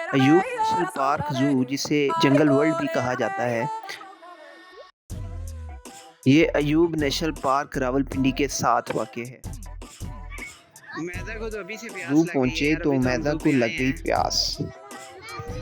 Ayub national park zoo, जिसे जंगल world भी कहा जाता है, ये अयूब नेशनल पार्क रावलपिंडी के साथ वाक़ है। मैदा को तो अभी से ज़ू प्यास लग गई है पहुँचे यार, तो अभी तो हम मैदा ज़ू को पे आए लग गई हैं। प्यास।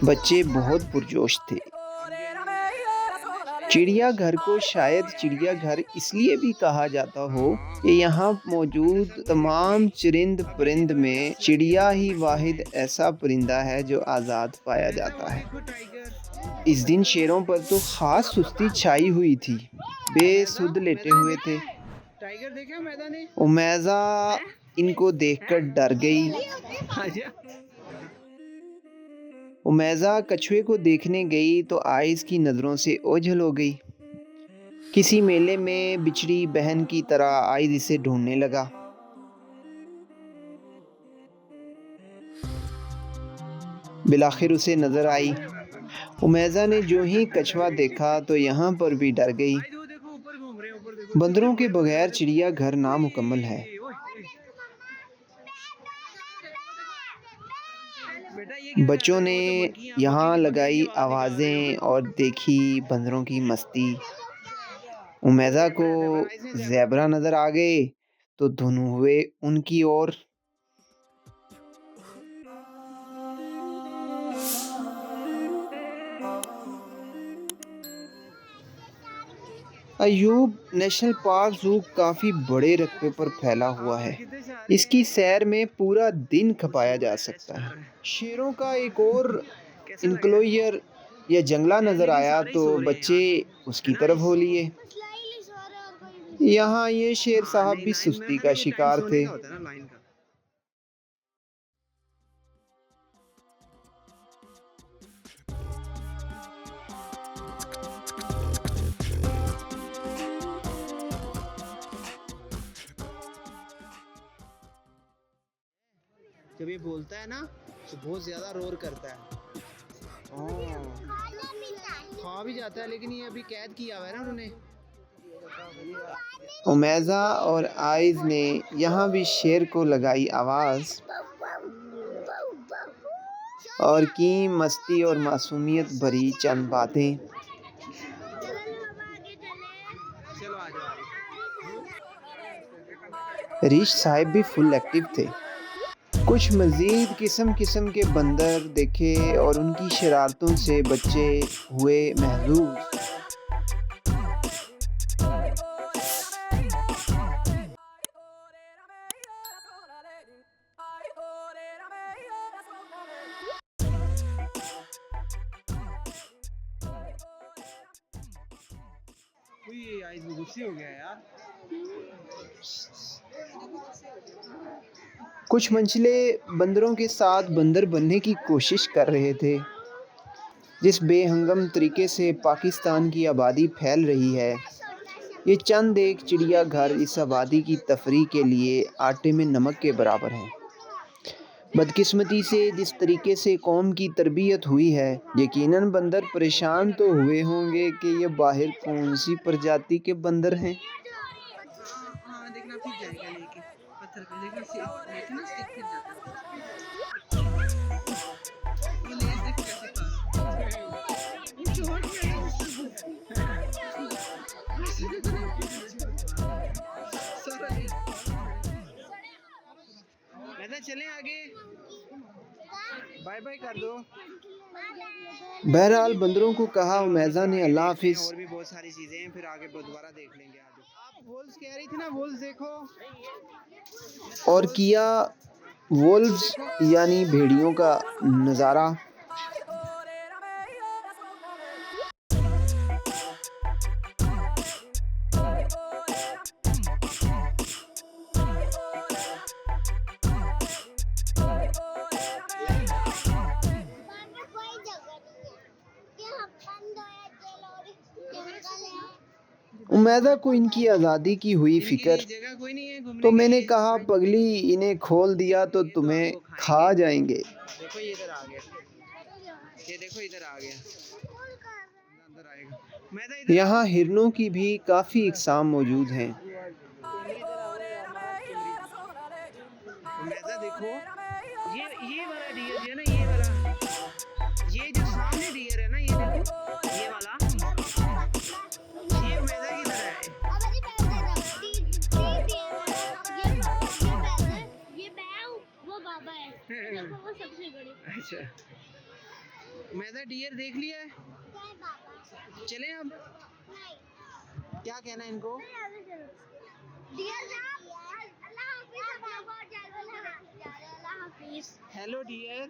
बच्चे बहुत पुरजोश थे। अब जो है ना मैं चिड़ियाघर को शायद चिड़ियाघर इसलिए भी कहा जाता हो हाँ, कि यहाँ मौजूद ऐसा कुछ है कि तमाम चरिंद अभी से परिंद तो में प्यास लग गई चिड़िया है, ही बड़ी बात वाहिद है। ऐसा परिंदा है जो आज़ाद पाया मैदा वो जाता है। देखो टाइगर। इस दिन शेरों पर तो खास सुस्ती छाई हुई थी। मैदा बेसुध लेटे मैदा ने हुए देखा थे। है? टाइगर देखा मैदा ने? उमैजा हैं? इनको हैं? देखकर डर गई। अच्छा। उमैजा कछुए को देखने गई तो आइस की नज़रों से ओझल हो गई। किसी मेले में बिछड़ी बहन की तरह आइस इसे ढूंढने लगा। बिलाखिर उसे नजर आई। उमैजा ने जो ही कछुआ देखा तो यहाँ पर भी डर गई। आइस वो देखो ऊपर घूम रहे हैं, ऊपर देखो कितने बंदरों के बड़े बड़े बगैर आइस। चिड़ियाघर नामुकम्मल है। ओए ओए ओए। बेटा ये क्या कर बच्चों रहे हो? ने वो तो मंकी यहाँ बकरी की लगाई आवाज निकाल रहे हो। आवाज़ें और देखी बंदरों की मस्ती। उमैजा को ज़ेबरा ज़ेबरा आइस ने ज़ेबरा। ज़ेबरा नजर आ गए तो धुन हुए उनकी ओर। अयूब नेशनल पार्क ज़ू काफ़ी बड़े रकबे पर फैला हुआ हाँ, है। कितने सारे इसकी हैं। सैर में पूरा दिन खुशी खपाया हो जा रहा है सकता है। अच्छा। शेरों का एक और कैसा लग रहा है? इनक्लोजर या जंगला नज़र लेकिन आया सारे ही तो सो रहे हैं बच्चे यार, है उसकी ना तरफ इस। हो लिए। यहाँ ये शेर हाँ, साहब नहीं भी लाइन में सुस्ती है ना, का ये टाइम शिकार सोने थे। का होता है ना लाइन का। जब ये बोलता है ना तो बहुत ज्यादा रोर करता है। हाँ, खा भी जाता है, लेकिन ये अभी कैद किया हुआ है ना उन्होंने। उमैजा और आइज ने यहाँ भी शेर को लगाई आवाज़ और की मस्ती और मासूमियत भरी चंद बातें। चलो आ जाओ आगे। रीश साहब भी फुल एक्टिव थे। कुछ मज़ीद किस्म-किस्म के बंदर देखे और उनकी शरारतों से बच्चे हुए महज़ूज़। कोई आइस में गुस्से हो गया यार। कुछ मंचले बंदरों के साथ बंदर बनने की कोशिश कर रहे थे। जिस बेहंगम तरीके से पाकिस्तान की आबादी फैल रही है, ये चंद एक चिड़ियाघर इस आबादी की तफरीह के लिए आटे में नमक के बराबर हैं। बदकिस्मती से जिस तरीके से कौम की तरबियत हुई है, यकीनन बंदर परेशान तो हुए होंगे कि ये बाहर कौन सी प्रजाति के बंदर हैं। हाँ हाँ, देखना फिर जाएगा लेके पत्थर पे, देखना लेके ना स्टिक फिर जाता है। वो लेस देखो कैसे खा रहा है। वो छोड़ के सारा लेस। मैदा चलें आगे, बाय बाय कर दो। बहरहाल बंदरों को कहा चलो अभी उमैजा थोड़ा ने आगे अल्लाह देखते हैं, हाफिज और भी बहुत सारी चीजें हैं, फिर आगे दोबारा देख लेंगे। आज आप वोल्स कह रही थी ना, वोल्स देखो। और वोल्स किया वो वोल्व्स देखो। यानी भेड़ियों का नज़ारा। उमैदा को इनकी आज़ादी की हुई इनके लिए फ़िक्र, जगह कोई नहीं है तो घूमने के मैंने लिए। कहा पगली इन्हें खोल दिया तो ये तो तुम्हें आपको खाएंगे। खा जाएंगे। देखो ये इधर आ गया, ये देखो इधर आ गया, अंदर आएगा। मैदा इधर आओ। यहाँ हिरनों की भी काफ़ी इकसाम मौजूद हैं। मैदा देखो, ये वाला डियर जो है ना, ये वाला वो सबसे बड़ी। अच्छा मैदा डियर देख लिया है, चले अब, क्या कहना है इनको? Hello dear.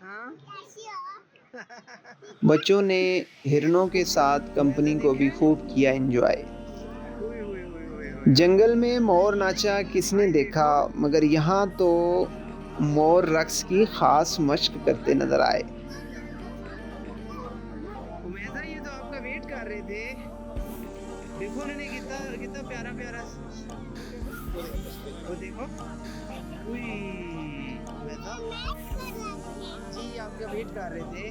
हाँ बच्चों ने हिरणों के साथ कंपनी को भी खूब किया एंजॉय। जंगल में मोर नाचा किसने देखा, मगर यहाँ तो मोर रक्स की खास मशक करते नजर आए। उमेदा ये तो आपका वेट कर रहे थे, देखो उन्होंने कितना कितना प्यारा प्यारा, वो देखो। उई, उमेदा जी आपका वेट कर रहे थे।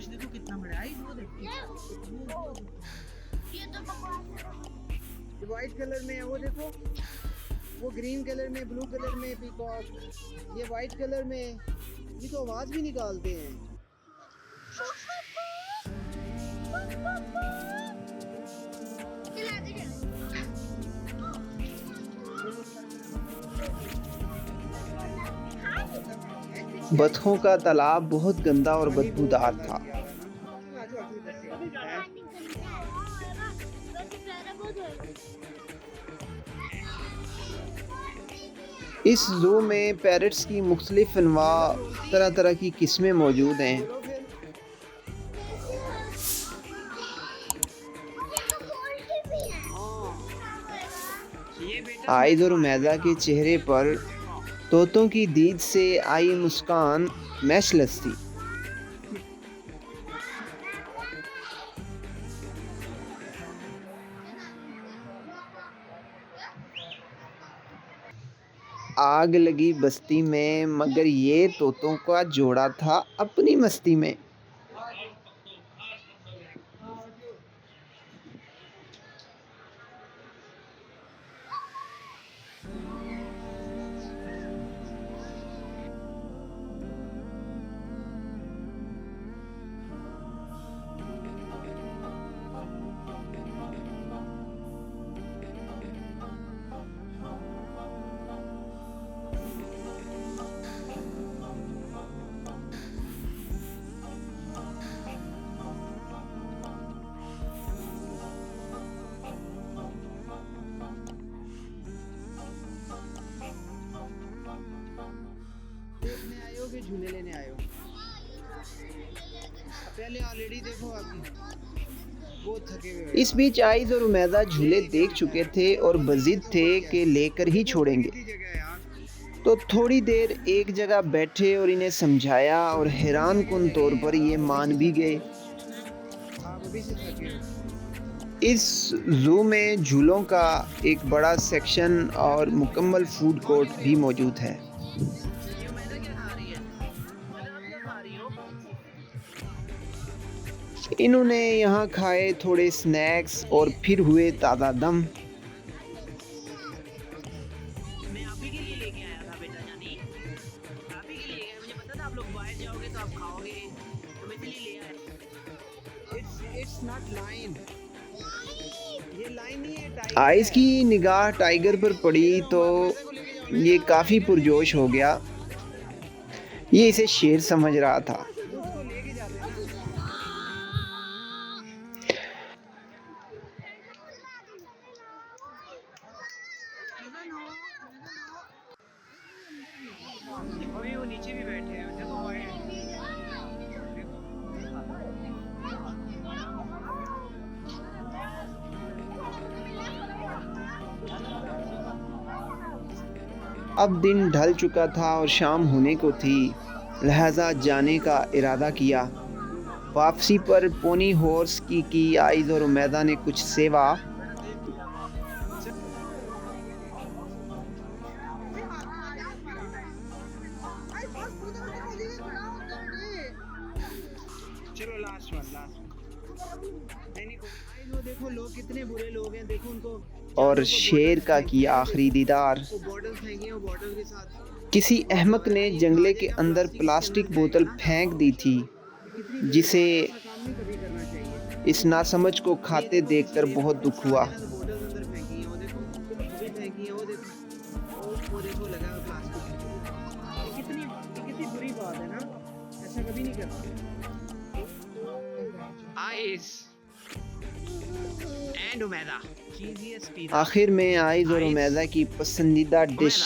देखो कितना बड़ा है वो, देखो ये व्हाइट कलर में है, वो देखो, वो ग्रीन कलर में, ब्लू कलर में पीकॉक, ये व्हाइट कलर में, ये तो आवाज भी निकालते हैं। बतखों का तालाब बहुत गंदा और बदबूदार था। इस ज़ू में पैरट्स की मुख्तलिफ अनवा तरह तरह की किस्में मौजूद हैं। आइद और उमैदा के चेहरे पर तोतों की दीद से आई मुस्कान मैशलेस थी। आग लगी बस्ती में, मगर ये तोतों का जोड़ा था अपनी मस्ती में। देखने आए हो कि झूले लेने आए हो? पहले ऑलरेडी देखो आपकी बहुत थके हुए। इस बीच आइज और उमैदा झूले देख चुके थे और बजिद थे कि लेकर ही छोड़ेंगे, तो थोड़ी देर एक जगह बैठे और इन्हें समझाया और हैरान कुन तौर पर ये मान भी गए। इस ज़ू में झूलों का एक बड़ा सेक्शन और मुकम्मल फूड कोर्ट भी मौजूद है। इन्होंने यहाँ खाए थोड़े स्नैक्स और फिर हुए ताज़ा दम। मैं आप ही के लिए लेके आया था बेटा जानी, आप ही के लिए गया, मुझे पता था आप लोग बाहर जाओगे तो आप खाओगे, तो मैं इसलिए ले आया। It's not lion, ये लाइन नहीं है, टाइगर आइस है। की निगाह टाइगर पर पड़ी तो ये काफ़ी पुरजोश हो गया। ये इसे शेर समझ रहा था। उसको लेके जाते हैं। अभी वो नीचे भी बैठे हैं, देखो वाइट। अब दिन ढल चुका था और शाम होने को थी, लिहाजा जाने का इरादा किया। वापसी पर पोनी हॉर्स की आइज और उमैदा ने कुछ सेवा। चलो लास्ट वन नहीं वो देखो लोग कितने बुरे लोग हैं, देखो उनको और शेर का किया आखिरी दीदार। वो बॉटल फेंकी है, वो बॉटल के साथ किसी अहमक ने जंगले के अंदर प्लास्टिक बोतल फेंक दी थी, जिसे काम नहीं कभी करना चाहिए। इस नासमझ को खाते देखकर बहुत दुख हुआ। फेंकी है, वो देखो, वो देखो लगा है प्लास्टिक। ये कितनी बुरी बात है ना, ऐसा कभी नहीं करना। आइस एंड उमेदा, चीज़िएस्ट पिज़्ज़ा। आखिर में आइज़ और आइस। उमैदा की पसंदीदा डिश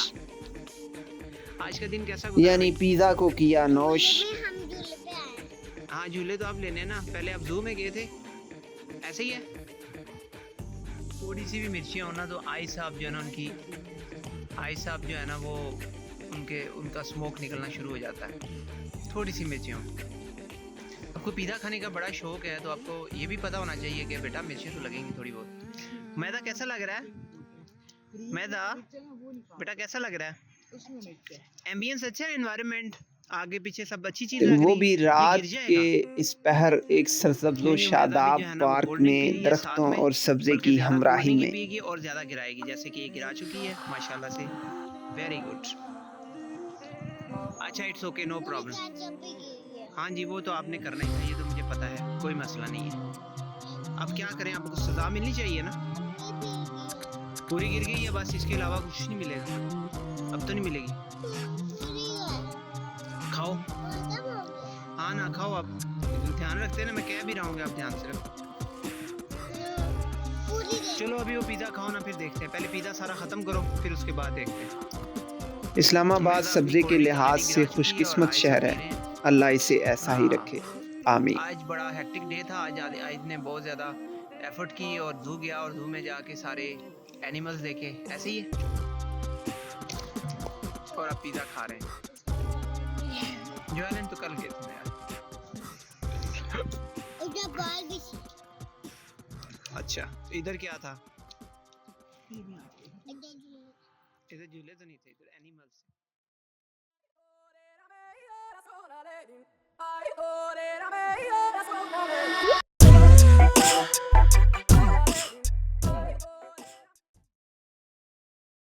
आज का दिन कैसा गुजरा यानी भाई? पिज़्ज़ा को किया नोश। हाँ, झूले तो आप लेने ना, पहले आप जू में गए थे, ऐसे ही है। थोड़ी सी भी मिर्चियाँ हो ना तो आई साहब जो है ना उनकी, आई साहब जो है ना वो उनका स्मोक निकलना शुरू हो जाता है, थोड़ी सी मिर्चियाँ हो। आपको पिज़्ज़ा खाने का बड़ा शौक है तो आपको ये भी पता होना चाहिए कि बेटा मिर्ची तो लगेंगी थोड़ी बहुत। मैदा कैसा लग रहा है? मैदा बेटा कैसा लग रहा है? एम्बियंस अच्छा है, एनवायरनमेंट आगे पीछे सब अच्छी चीज़ लग वो रही, भी ये रात गिर जाएगा। के इस पहर एक सरसब्ज़ व नहीं, उम्मीद है अभी शादाब जो है ना वो पार्क कोल्ड ड्रिंक पी में रही है साथ दरख्तों में, और सब्ज़े बल्कि की ज़्यादा हमराही कोल्ड ड्रिंक ही में। पिएगी और ज़्यादा गिराएगी, जैसे कि ये गिरा चुकी है माशाल्लाह से। Very good. अच्छा, इट्स ओके, नो प्रॉब्लम। हाँ जी, वो तो आपने करना ही था, ये तो मुझे पता है, कोई मसला नहीं है। अब क्या करें, आपको सज़ा मिलनी चाहिए ना। पूरी गिर गई है बस, इसके अलावा कुछ नहीं मिलेगा, अब तो नहीं मिलेगी। खाओ, हाँ ना खाओ, आप ध्यान रखते हैं ना, मैं कह भी रहा हूँ कि आप ध्यान से रखो। चलो अभी वो पिज़्ज़ा खाओ ना, फिर देखते हैं, पहले पिज़्ज़ा सारा ख़त्म करो, फिर उसके बाद देखते हैं। इस्लामाबाद मैदा अपनी सब्ज़े के कोल्ड ड्रिंक लिहाज ऑलरेडी से गिरा चुकी है और खुशकिस्मत आइस शहर पी है। रहे हैं। अल्लाह इसे ऐसा ही हाँ, रखे, आमीन। आज बड़ा हेक्टिक डे था, आज ने बहुत ज़्यादा एफर्ट की और जू गया और जू में जाके सारे एनिमल्स देखे, ऐसे ही है। और अब पिज़्ज़ा खा रहे हैं। जो तो कल गए थे यार। अच्छा, इधर क्या था? इधर झूले तो नहीं थे, इधर एनिमल्स।